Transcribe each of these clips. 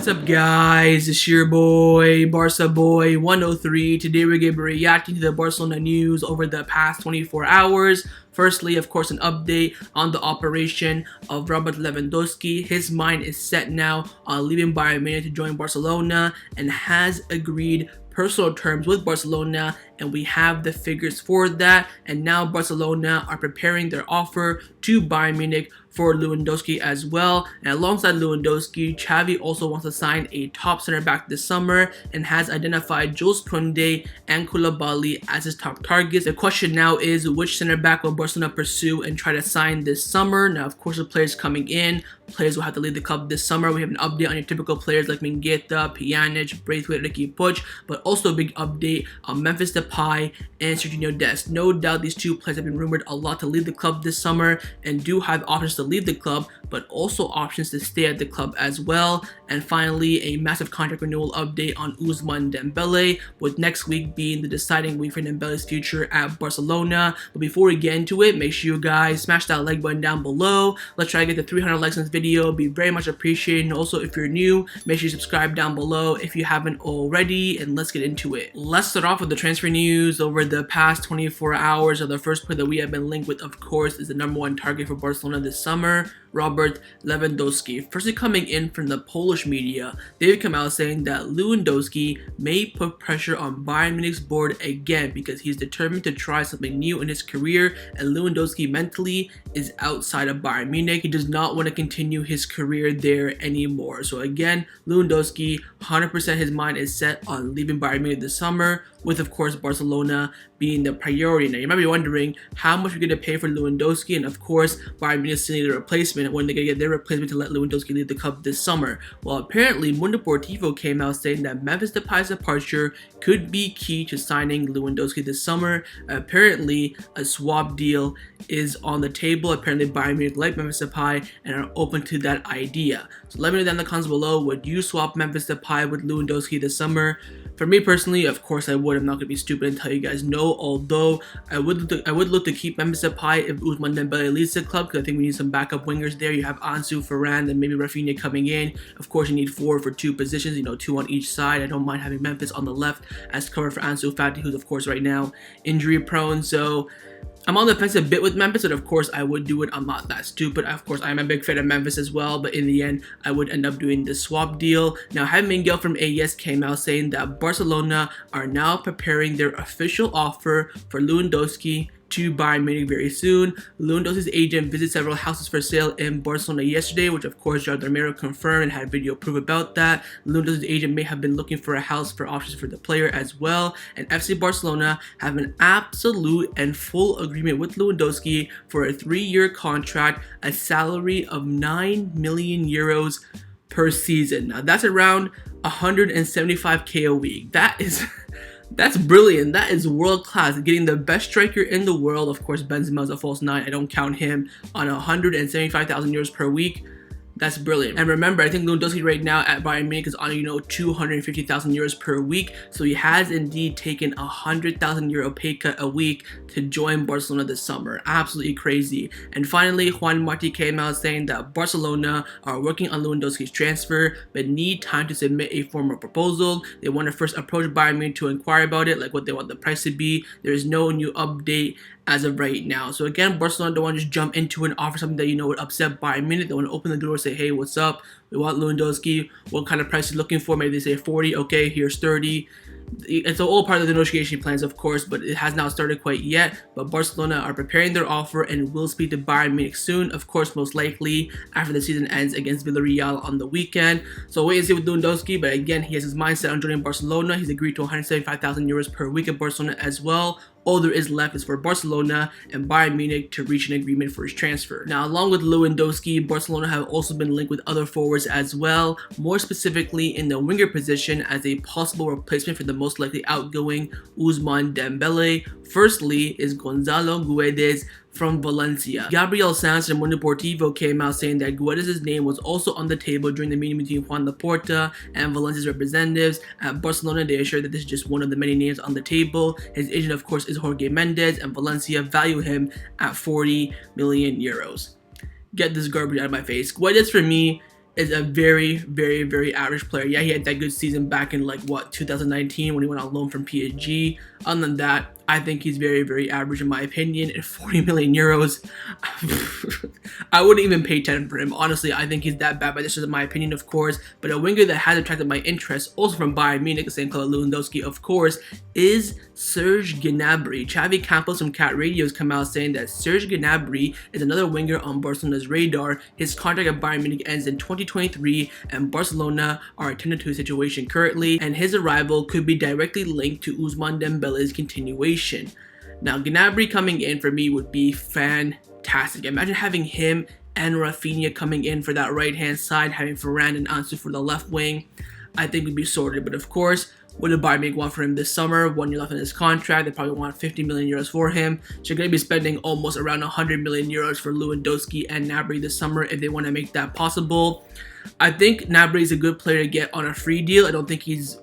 What's up guys, it's your boy, Barca Boy 103. Today we're going to be reacting to the Barcelona news over the past 24 hours. Firstly, of course, an update on the operation of Robert Lewandowski. His mind is set now on leaving Bayern Munich to join Barcelona and has agreed personal terms with Barcelona, and we have the figures for that. And now Barcelona are preparing their offer to Bayern Munich for Lewandowski as well. And alongside Lewandowski, Xavi also wants to sign a top center back this summer and has identified Jules Kounde and Koulibaly as his top targets. The question now is, which center back will Barcelona pursue and try to sign this summer? Now, of course, the players coming in, players will have to leave the club this summer. We have an update on your typical players like Mingueza, Pjanic, Braithwaite, Ricky Puig, but also a big update on Memphis Depay and Sergino Dest. No doubt these two players have been rumored a lot to leave the club this summer and do have options to leave the club, but also options to stay at the club as well. And finally, a massive contract renewal update on Ousmane Dembele, with next week being the deciding week for Dembele's future at Barcelona. But before we get into it, make sure you guys smash that like button down below. Let's try to get to 300 likes on this video. It'd be very much appreciated. And also, if you're new, make sure you subscribe down below if you haven't already, and let's get into it. Let's start off with the transfer news over the past 24 hours. The first player that we have been linked with, of course, is the #1 target for Barcelona this summer, Robert Lewandowski. Firstly, coming in from the Polish media, they've come out saying that Lewandowski may put pressure on Bayern Munich's board again because he's determined to try something new in his career, and Lewandowski mentally is outside of Bayern Munich. He does not want to continue his career there anymore. So again, Lewandowski, 100% his mind is set on leaving Bayern Munich this summer, with of course Barcelona being the priority. Now you might be wondering how much we're going to pay for Lewandowski, and of course Bayern Munich still need a replacement. When they're going to get their replacement to let Lewandowski leave the club this summer? Well, apparently Mundo Deportivo came out saying that Memphis Depay's departure could be key to signing Lewandowski this summer. Apparently a swap deal is on the table. Apparently Bayern Munich like Memphis Depay and are open to that idea. So let me know down in the comments below, would you swap Memphis Depay with Lewandowski this summer? For me personally, of course I would. I'm not going to be stupid and tell you guys no, although I would look to keep Memphis Depay if Ousmane Dembele leaves the club, because I think we need some backup wingers there. You have Ansu, Varane, and maybe Rafinha coming in. Of course, you need 4 for 2 positions, 2 on each side. I don't mind having Memphis on the left as cover for Ansu Fati, who's of course right now injury prone. So I'm on the fence a bit with Memphis, but of course I would do it. I'm not that stupid. Of course, I'm a big fan of Memphis as well, but in the end, I would end up doing this swap deal. Now, Miguel from AES came out saying that Barcelona are now preparing their official offer for Lewandowski to Bayern Munich very soon. Lewandowski's agent visited several houses for sale in Barcelona yesterday, which of course Gerard confirmed and had video proof about that. Lewandowski's agent may have been looking for a house for options for the player as well, and FC Barcelona have an absolute and full agreement with Lewandowski for a 3-year contract, a salary of 9 million euros per season. Now that's around 175k a week. That's brilliant. That is world class. Getting the best striker in the world. Of course, Benzema is a false 9. I don't count him, on 175,000 euros per week. That's brilliant. And remember, I think Lewandowski right now at Bayern Munich is on 250,000 euros per week. So he has indeed taken a 100,000 euro pay cut a week to join Barcelona this summer. Absolutely crazy. And finally, Juan Marti came out saying that Barcelona are working on Lewandowski's transfer, but need time to submit a formal proposal. They want to first approach Bayern Munich to inquire about it, like what they want the price to be. There is no new update as of right now. So again, Barcelona don't want to just jump into and offer something that would upset Bayern Munich. They want to open the door, say, hey, what's up? We want Lewandowski. What kind of price are you looking for? Maybe they say 40. Okay, here's 30. It's all part of the negotiation plans, of course, but it has not started quite yet. But Barcelona are preparing their offer and will speak to Bayern Munich soon. Of course, most likely after the season ends against Villarreal on the weekend. So wait and see with Lewandowski. But again, he has his mindset on joining Barcelona. He's agreed to 175,000 euros per week at Barcelona as well. All there is left is for Barcelona and Bayern Munich to reach an agreement for his transfer. Now, along with Lewandowski, Barcelona have also been linked with other forwards as well, more specifically in the winger position as a possible replacement for the most likely outgoing Ousmane Dembele. Firstly is Gonçalo Guedes from Valencia. Gabriel Sanz and Mundo Deportivo came out saying that Guedes' name was also on the table during the meeting between Juan Laporta and Valencia's representatives. At Barcelona, they assured that this is just one of the many names on the table. His agent, of course, is Jorge Mendes, and Valencia value him at 40 million euros. Get this garbage out of my face. Guedes, for me, is a very, very, very average player. Yeah, he had that good season back in like what 2019 when he went on loan from PSG. Other than that, I think he's very, very average in my opinion. At 40 million euros, I wouldn't even pay 10 for him. Honestly, I think he's that bad, but this is my opinion, of course. But a winger that has attracted my interest, also from Bayern Munich, the same club Lewandowski, of course, is Serge Gnabry. Xavi Campos from Cat Radios come out saying that Serge Gnabry is another winger on Barcelona's radar. His contract at Bayern Munich ends in 2023, and Barcelona are attending to his situation currently, and his arrival could be directly linked to Ousmane Dembele's continuation. Now, Gnabry coming in for me would be fantastic. Imagine having him and Rafinha coming in for that right-hand side, having Varane and Ansu for the left wing. I think we'd be sorted. But of course, what did Bayern Munich want for him this summer? 1 year left in his contract. They probably want 50 million euros for him. So you're going to be spending almost around 100 million euros for Lewandowski and Gnabry this summer if they want to make that possible. I think Gnabry is a good player to get on a free deal. I don't think he's...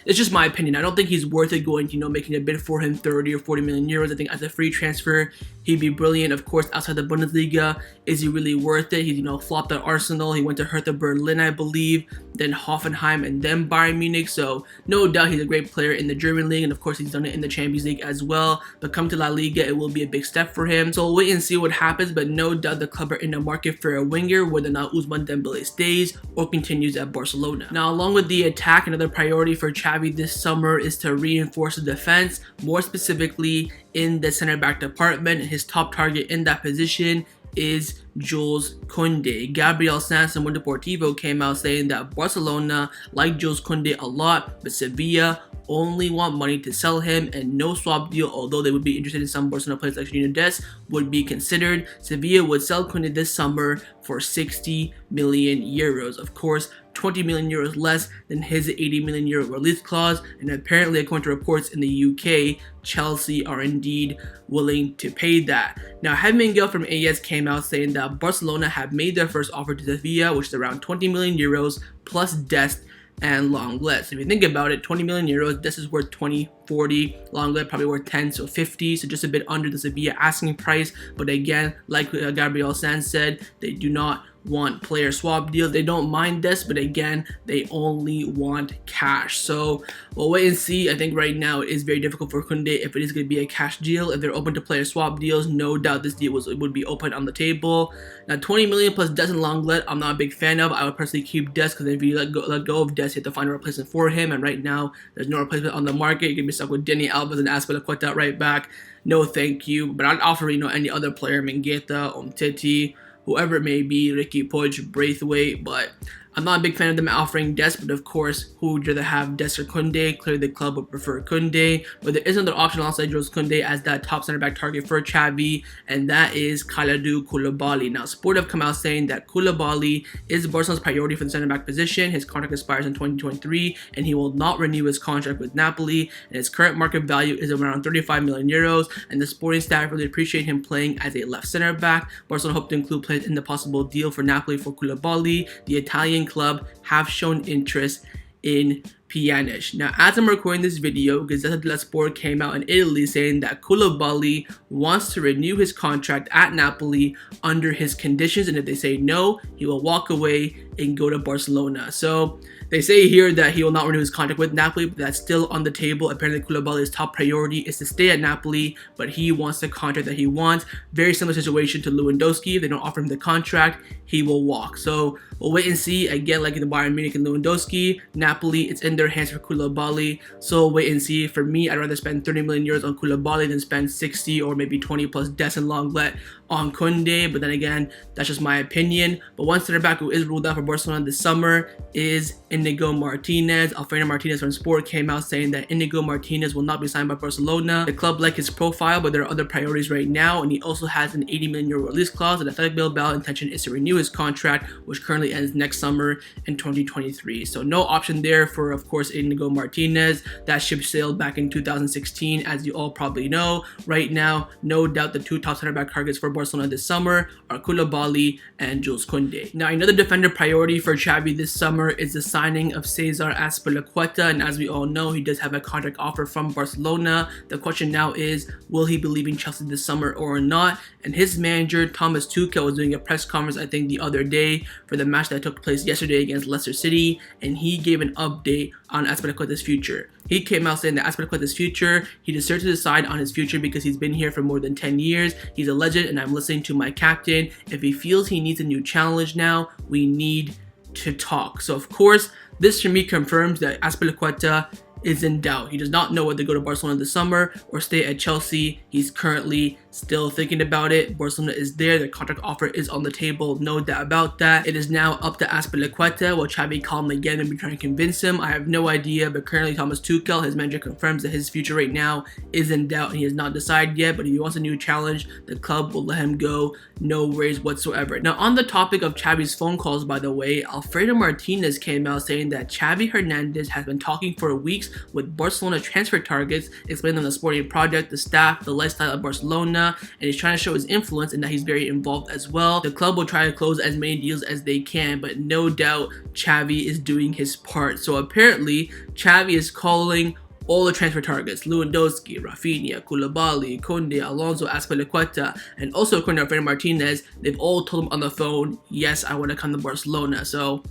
It's just my opinion. I don't think he's worth it going, making a bid for him 30 or 40 million euros. I think as a free transfer, he'd be brilliant. Of course, outside the Bundesliga, is he really worth it? He's, flopped at Arsenal. He went to Hertha Berlin, I believe, then Hoffenheim, and then Bayern Munich. So, no doubt he's a great player in the German league, and of course, he's done it in the Champions League as well. But come to La Liga, it will be a big step for him. So, we'll wait and see what happens, but no doubt the club are in the market for a winger, whether or not Ousmane Dembele stays or continues at Barcelona. Now, along with the attack, another priority for Xavi this summer is to reinforce the defense, more specifically in the center back department. His top target in that position is Jules Kounde. Gabriel Sanson with Deportivo came out saying that Barcelona like Jules Kounde a lot, but Sevilla only want money to sell him and no swap deal, although they would be interested in some Barcelona players like Sergino Dest would be considered. Sevilla would sell Kounde this summer for 60 million euros. Of course, 20 million euros less than his 80 million euro release clause, and apparently according to reports in the UK, Chelsea are indeed willing to pay that. Now, Miguel from AS came out saying that Barcelona have made their first offer to Sevilla, which is around 20 million euros plus Dest and Lenglet. So if you think about it, 20 million euros, this is worth 20, 40, Lenglet probably worth 10, so 50, so just a bit under the Sevilla asking price. But again, like Gabriel Sanz said, they do not want player swap deals. They don't mind this, but again, they only want cash. So we'll wait and see. I think right now it is very difficult for Kounde if it is going to be a cash deal. If they're open to player swap deals, no doubt this deal would be open on the table. Now, 20 million plus Dest and Lenglet, I'm not a big fan of. I would personally keep Dest because if you let go of Dest, you have to find a replacement for him. And right now, there's no replacement on the market. You're going to be stuck with Dani Alves and Azpilicueta right back. No, thank you. But I'd offer, any other player, Mingueza, Umtiti, whoever it may be, Ricky Puig, Braithwaite, but I'm not a big fan of them offering Dest, but of course, who would rather have Dest or Kounde? Clearly, the club would prefer Kounde, but there is another option alongside Jules Kounde as that top center back target for Xavi, and that is Kalidou Koulibaly. Now, Sport have come out saying that Koulibaly is Barcelona's priority for the center back position. His contract expires in 2023, and he will not renew his contract with Napoli, and his current market value is around 35 million euros, and the Sporting staff really appreciate him playing as a left center back. Barcelona hope to include players in the possible deal for Napoli for Koulibaly. The Italian club have shown interest in Pjanic. Now, as I'm recording this video, Gazzetta dello Sport came out in Italy saying that Koulibaly wants to renew his contract at Napoli under his conditions, and if they say no, he will walk away and go to Barcelona. So they say here that he will not renew his contract with Napoli, but that's still on the table. Apparently, Koulibaly's top priority is to stay at Napoli, but he wants the contract that he wants. Very similar situation to Lewandowski. If they don't offer him the contract, he will walk. So we'll wait and see. Again, like in the Bayern Munich and Lewandowski, Napoli, it's in their hands for Koulibaly. So we'll wait and see. For me, I'd rather spend 30 million euros on Koulibaly than spend 60 or maybe 20 plus Dest and Lenglet on Kounde. But then again, that's just my opinion. But one center back who is ruled out for Barcelona this summer is Inigo Martinez. Alfredo Martinez from Sport came out saying that Inigo Martinez will not be signed by Barcelona. The club like his profile, but there are other priorities right now, and he also has an 80 million euro release clause. And Athletic Bilbao intention is to renew his contract, which currently ends next summer in 2023. So no option there for, of course, Inigo Martinez. That ship sailed back in 2016, as you all probably know. Right now, no doubt the two top center back targets for Barcelona this summer are Koulibaly and Jules Kounde. Now, another defender priority for Xavi this summer is the signing signing of Cesar Azpilicueta, and as we all know, he does have a contract offer from Barcelona. The question now is, will he be leaving Chelsea this summer or not? And his manager, Thomas Tuchel, was doing a press conference, I think, the other day for the match that took place yesterday against Leicester City, and he gave an update on Azpilicueta's future. He came out saying that Azpilicueta's future, he deserves to decide on his future because he's been here for more than 10 years. He's a legend, and I'm listening to my captain. If he feels he needs a new challenge now, we need to talk. So, of course, this for me confirms that Azpilicueta is in doubt. He does not know whether to go to Barcelona this summer or stay at Chelsea. He's currently still thinking about it. Barcelona is there. The contract offer is on the table. No doubt about that. It is now up to Azpilicueta. Will Xavi call him again and be trying to convince him? I have no idea, but currently Thomas Tuchel, his manager, confirms that his future right now is in doubt and he has not decided yet, but if he wants a new challenge, the club will let him go. No worries whatsoever. Now, on the topic of Xavi's phone calls, by the way, Alfredo Martinez came out saying that Xavi Hernandez has been talking for weeks with Barcelona transfer targets, explaining them the sporting project, the staff, the lifestyle of Barcelona, and he's trying to show his influence and that he's very involved as well. The club will try to close as many deals as they can, but no doubt Xavi is doing his part. So apparently, Xavi is calling all the transfer targets: Lewandowski, Rafinha, Koulibaly, Kounde, Alonso, Azpilicueta, and also according to Alfredo Martinez, they've all told him on the phone, yes, I want to come to Barcelona. So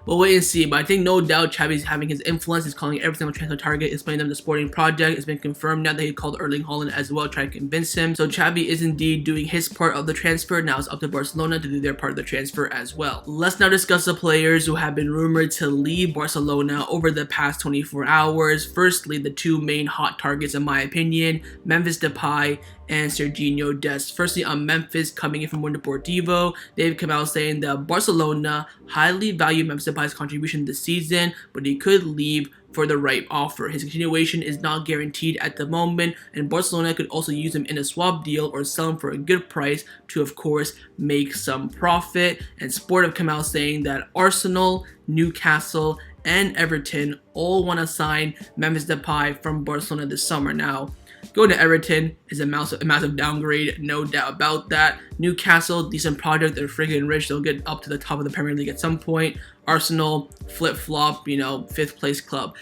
we'll wait and see, but I think no doubt Xavi's having his influence. He's calling every single transfer target, explaining them the sporting project. It's been confirmed now that he called Erling Haaland as well, trying to convince him. So Xavi is indeed doing his part of the transfer. Now it's up to Barcelona to do their part of the transfer as well. Let's now discuss the players who have been rumored to leave Barcelona over the past 24 hours. Firstly, the two main hot targets in my opinion, Memphis Depay and Sergino Dest. Firstly, on Memphis, coming in from Mundo Deportivo, they've come out saying that Barcelona highly value Memphis Depay's contribution this season, but he could leave for the right offer. His continuation is not guaranteed at the moment, and Barcelona could also use him in a swap deal or sell him for a good price to, of course, make some profit. And Sport have come out saying that Arsenal, Newcastle, and Everton all want to sign Memphis Depay from Barcelona this summer. Now, going to Everton is a massive downgrade, no doubt about that. Newcastle, decent project, they're freaking rich, they'll get up to the top of the Premier League at some point. Arsenal, flip-flop, 5th place club.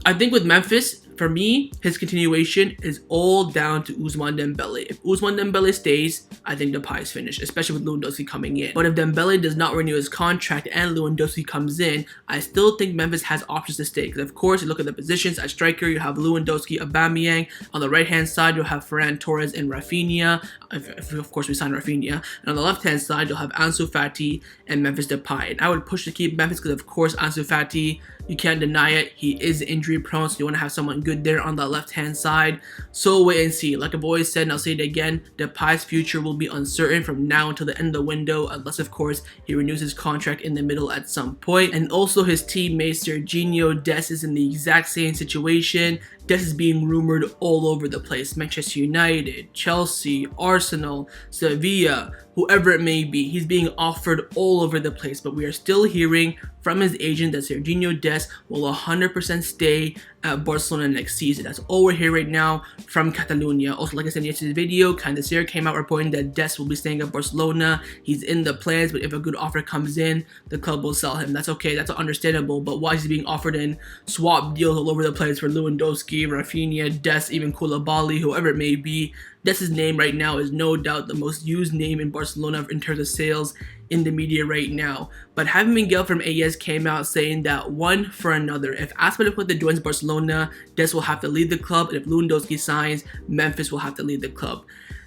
I think with Memphis, for me, his continuation is all down to Ousmane Dembele. If Ousmane Dembele stays, I think Depay is finished, especially with Lewandowski coming in. But if Dembele does not renew his contract and Lewandowski comes in, I still think Memphis has options to stay. Because of course, you look at the positions at striker, you have Lewandowski, Aubameyang. On the right-hand side, you'll have Ferran Torres and Rafinha. If of course we sign Rafinha. And on the left-hand side, you'll have Ansu Fati and Memphis Depay. And I would push to keep Memphis because of course Ansu Fati, you can't deny it, he is injury prone, so you want to have someone good there on the left-hand side. So wait and see. Like I've always said, and I'll say it again, Depay's future will be uncertain from now until the end of the window, unless of course he renews his contract in the middle at some point. And also his teammate Sergino Dest is in the exact same situation. Dest is being rumored all over the place. Manchester United, Chelsea, Arsenal, Sevilla, whoever it may be. He's being offered all over the place, but we are still hearing from his agent that Sergino Dest will 100% stay at Barcelona next season. That's all we're hearing right now from Catalonia. Also, like I said in yesterday's video, Candacer came out reporting that Dest will be staying at Barcelona. He's in the plans, but if a good offer comes in, the club will sell him. That's okay, that's understandable, but why is he being offered in swap deals all over the place for Lewandowski, Rafinha, Dest, even Koulibaly, whoever it may be? Dest's name right now is no doubt the most used name in Barcelona in terms of sales in the media right now. But Javi Miguel from AS came out saying that one for another. If Azpilicueta joins Barcelona, Dest will have to leave the club, and if Lewandowski signs, Memphis will have to leave the club.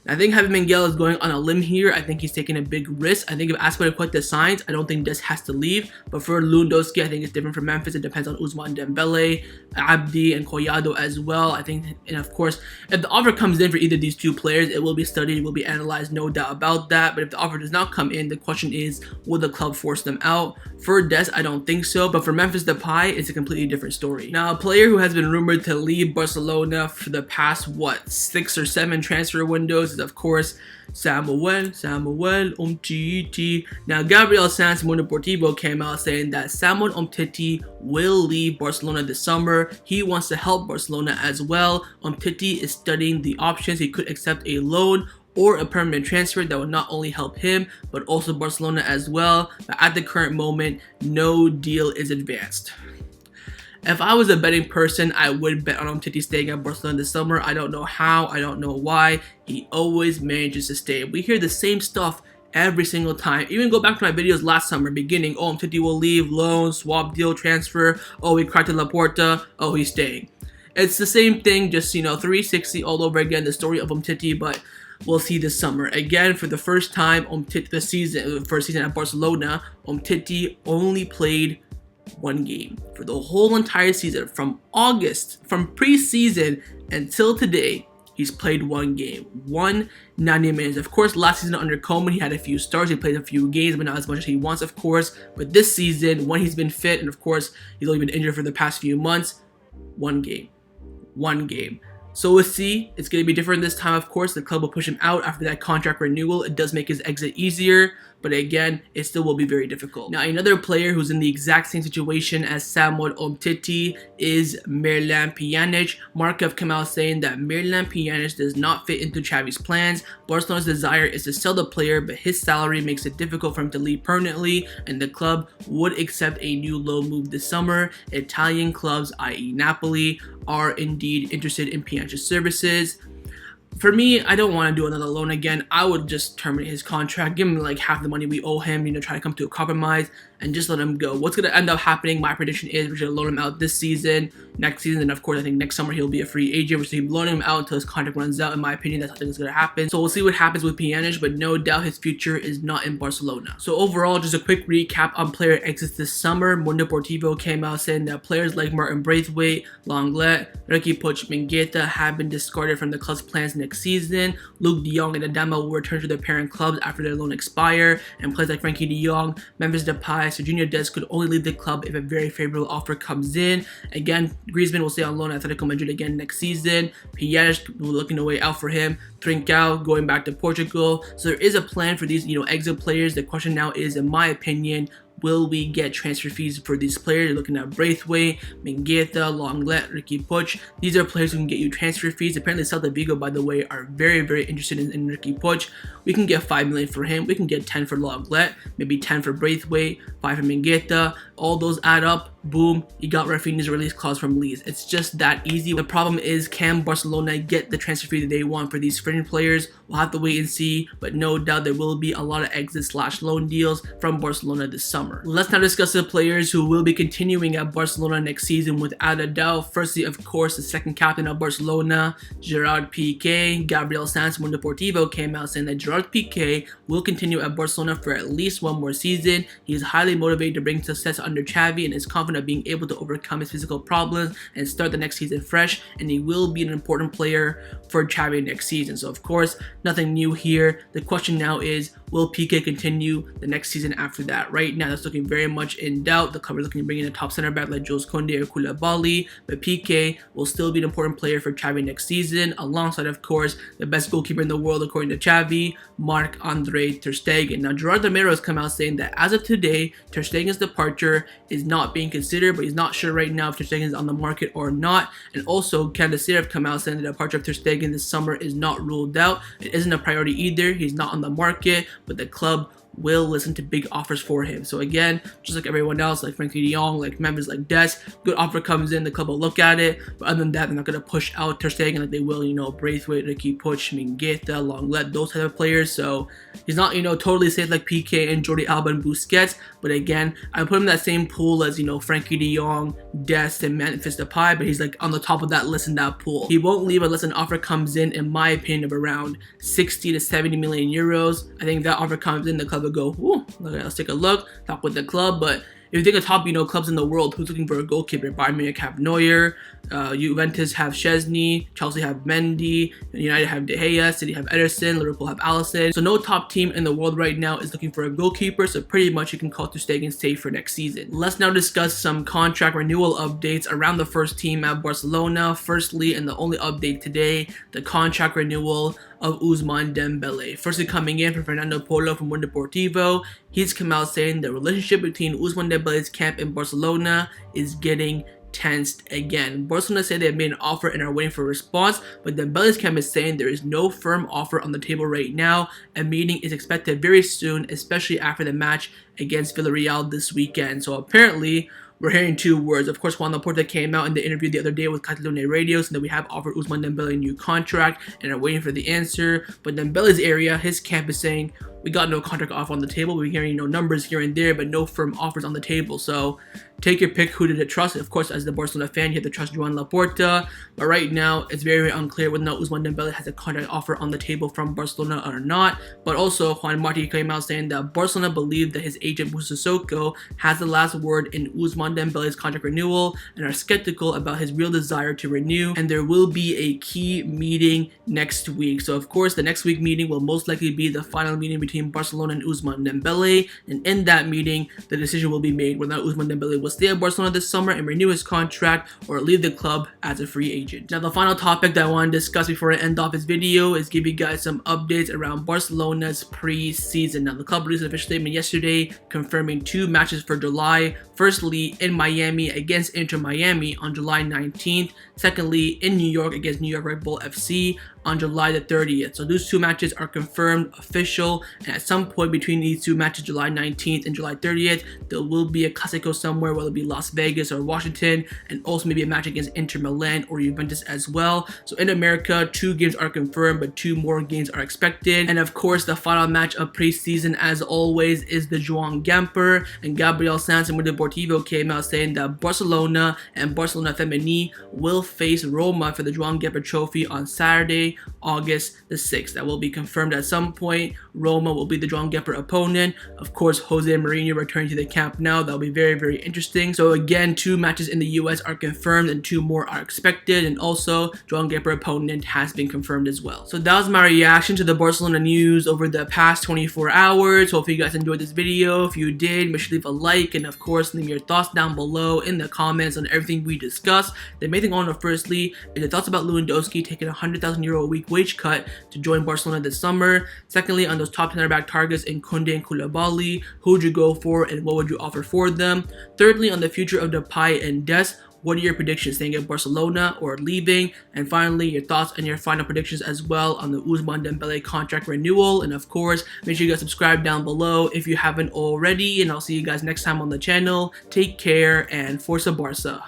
I think Javi Miguel is going on a limb here. I think he's taking a big risk. I think if Azpilicueta signs, I don't think Dest has to leave. But for Lewandowski, I think it's different for Memphis. It depends on Ousmane Dembele, Abdi, and Collado as well. I think, and of course, if the offer comes in for either of these two players, it will be studied, it will be analyzed, no doubt about that. But if the offer does not come in, the question is, will the club force them out? For Dest, I don't think so. But for Memphis Depay, it's a completely different story. Now, a player who has been rumored to leave Barcelona for the past, 6 or 7 transfer windows is, of course, Samuel Umtiti. Now, Gabriel Sanz Mundo Deportivo came out saying that Samuel Umtiti will leave Barcelona this summer. He wants to help Barcelona as well. Umtiti is studying the options. He could accept a loan or a permanent transfer that would not only help him but also Barcelona as well. But at the current moment, no deal is advanced. If I was a betting person, I would bet on Umtiti staying at Barcelona this summer. I don't know how, I don't know why. He always manages to stay. We hear the same stuff every single time. Even go back to my videos last summer, beginning, oh, Umtiti will leave, loan, swap deal, transfer, oh, he cried to Laporta, oh, he's staying. It's the same thing, just, 360 all over again, the story of Umtiti, but we'll see this summer. Again, for the first time, first season at Barcelona, Umtiti only played one game for the whole entire season. From August, from preseason until today, he's played one game, 90 minutes. Of course, last season under Koeman, he had a few starts, he played a few games, but not as much as he wants, of course. But this season, when he's been fit, and of course, he's only been injured for the past few months, one game. So we'll see. It's going to be different this time, of course. The club will push him out after that contract renewal. It does make his exit easier, but again, it still will be very difficult. Now, another player who's in the exact same situation as Samuel Umtiti is Miralem Pjanic. Marc have come out saying that Miralem Pjanic does not fit into Xavi's plans. Barcelona's desire is to sell the player, but his salary makes it difficult for him to leave permanently, and the club would accept a new loan move this summer. Italian clubs, i.e. Napoli, are indeed interested in Pjanic's services. For me, I don't want to do another loan again. I would just terminate his contract, give him like half the money we owe him, try to come to a compromise and just let him go. What's going to end up happening, my prediction is we're going to loan him out this season, next season, and of course I think next summer he'll be a free agent. We're going to keep loaning him out until his contract runs out. In my opinion, that's something that's going to happen. So we'll see what happens with Pjanic, but no doubt his future is not in Barcelona. So overall, just a quick recap on player exits this summer. Mundo Deportivo came out saying that players like Martin Braithwaite, Lenglet, Ricky Puig, Mingueza have been discarded from the club's plans next season. Luke de Jong and Adama will return to their parent clubs after their loan expire, and players like Frenkie de Jong, Memphis Depay, Sergino Dest could only leave the club if a very favorable offer comes in. Again, Griezmann will stay on loan at Atletico Madrid again next season. Pjanic, we're looking a way out for him. Trincao going back to Portugal. So there is a plan for these, exit players. The question now is, in my opinion, will we get transfer fees for these players? You're looking at Braithwaite, Mingueza, Lenglet, Ricky Puig. These are players who can get you transfer fees. Apparently, Celta Vigo, by the way, are very, very interested in Ricky Puig. We can get 5 million for him. We can get 10 for Lenglet, maybe 10 for Braithwaite, 5 for Mingueza. All those add up. Boom, you got Rafinha's release clause from Leeds. It's just that easy. The problem is, can Barcelona get the transfer fee that they want for these fringe players? We'll have to wait and see, but no doubt there will be a lot of exit/loan deals from Barcelona this summer. Let's now discuss the players who will be continuing at Barcelona next season without a doubt. Firstly, of course, the second captain of Barcelona, Gerard Pique. Gabriel Sanz from Deportivo came out saying that Gerard Pique will continue at Barcelona for at least one more season. He is highly motivated to bring success under Xavi and is confident of being able to overcome his physical problems and start the next season fresh, and he will be an important player for Xavi next season. So of course, nothing new here. The question now is, will Pique continue the next season after that? Right now, that's looking very much in doubt. The club is looking to bring in a top center back like Jules Kounde or Koulibaly, but Pique will still be an important player for Xavi next season, alongside, of course, the best goalkeeper in the world according to Xavi, Marc-Andre ter Stegen. Now, Gerard Romero has come out saying that as of today, ter Stegen's departure is not being considered, but he's not sure right now if ter Stegen is on the market or not. And also, Candace have come out saying the departure of ter Stegen this summer is not ruled out. It isn't a priority either. He's not on the market, but the club will listen to big offers for him. So again, just like everyone else, like Frenkie de Jong, like Memphis, like Dest, good offer comes in, the club will look at it. But other than that, they're not going to push out ter Stegen like they will, Braithwaite, Ricky Puig, Mingueza, Lenglet, those type of players. So he's not, totally safe like Pique and Jordi Alba and Busquets. But again, I put him in that same pool as, Frenkie de Jong, Dest, and Memphis Depay, but he's like on the top of that list in that pool. He won't leave unless an offer comes in my opinion, of around 60 to 70 million euros. I think that offer comes in, the club will go, ooh, let's take a look, talk with the club. But if you think of top, clubs in the world who's looking for a goalkeeper, Bayern Munich have Neuer, Juventus have Szczesny, Chelsea have Mendy, United have De Gea, City have Ederson, Liverpool have Alisson. So no top team in the world right now is looking for a goalkeeper, so pretty much you can call ter Stegen safe for next season. Let's now discuss some contract renewal updates around the first team at Barcelona. Firstly, and the only update today, the contract renewal of Ousmane Dembele. Firstly, coming in from Fernando Polo from Mundo Deportivo, he's come out saying the relationship between Ousmane Dembele's camp in Barcelona is getting tensed again. Barcelona say they have made an offer and are waiting for a response, but Dembele's camp is saying there is no firm offer on the table right now. A meeting is expected very soon, especially after the match against Villarreal this weekend. So apparently, we're hearing two words. Of course, Juan Laporta came out in the interview the other day with Catalonia Radio, so that we have offered Ousmane Dembele a new contract and are waiting for the answer. But Dembele's area, his camp is saying, we got no contract offer on the table. We're hearing numbers here and there, but no firm offers on the table. So take your pick who to trust. Of course, as the Barcelona fan, you have to trust Joan Laporta. But right now, it's very, very unclear whether or not Ousmane Dembele has a contract offer on the table from Barcelona or not. But also, Juan Marc came out saying that Barcelona believe that his agent Moussa Sissoko has the last word in Ousmane Dembele's contract renewal and are skeptical about his real desire to renew. And there will be a key meeting next week. So of course, the next week meeting will most likely be the final meeting between Barcelona and Ousmane Dembele. And in that meeting, the decision will be made whether or not Ousmane Dembele will stay at Barcelona this summer and renew his contract or leave the club as a free agent. Now, the final topic that I want to discuss before I end off this video is give you guys some updates around Barcelona's pre-season. Now, the club released an official statement yesterday confirming 2 matches for July. Firstly, in Miami against Inter Miami on July 19th. Secondly, in New York against New York Red Bull FC on July the 30th. So those 2 matches are confirmed, official, and at some point between these 2 matches, July 19th and July 30th, there will be a Clásico somewhere, whether it be Las Vegas or Washington, and also maybe a match against Inter Milan or Juventus as well. So in America, 2 games are confirmed, but 2 more games are expected. And of course, the final match of preseason, as always, is the Joan Gamper, and Gabriel Sanz with Deportivo came out saying that Barcelona and Barcelona Femení will face Roma for the Joan Gamper trophy on Saturday, August the 6th. That will be confirmed at some point. Roma will be the Joan Gamper opponent. Of course, Jose Mourinho returning to the camp now. That will be very, very interesting. So again, 2 matches in the US are confirmed and 2 more are expected. And also, Joan Gamper opponent has been confirmed as well. So that was my reaction to the Barcelona news over the past 24 hours. Hopefully you guys enjoyed this video. If you did, make sure to leave a like, and of course, leave your thoughts down below in the comments on everything we discussed. The main thing I want to know firstly is your thoughts about Lewandowski taking a €100,000 a week wage cut to join Barcelona this summer. Secondly, on those top center back targets in Kounde and Koulibaly, who would you go for and what would you offer for them? Thirdly, on the future of Depay and Dest, what are your predictions, staying at Barcelona or leaving? And finally, your thoughts and your final predictions as well on the Ousmane Dembele contract renewal. And of course, make sure you guys subscribe down below if you haven't already. And I'll see you guys next time on the channel. Take care and Forza Barca.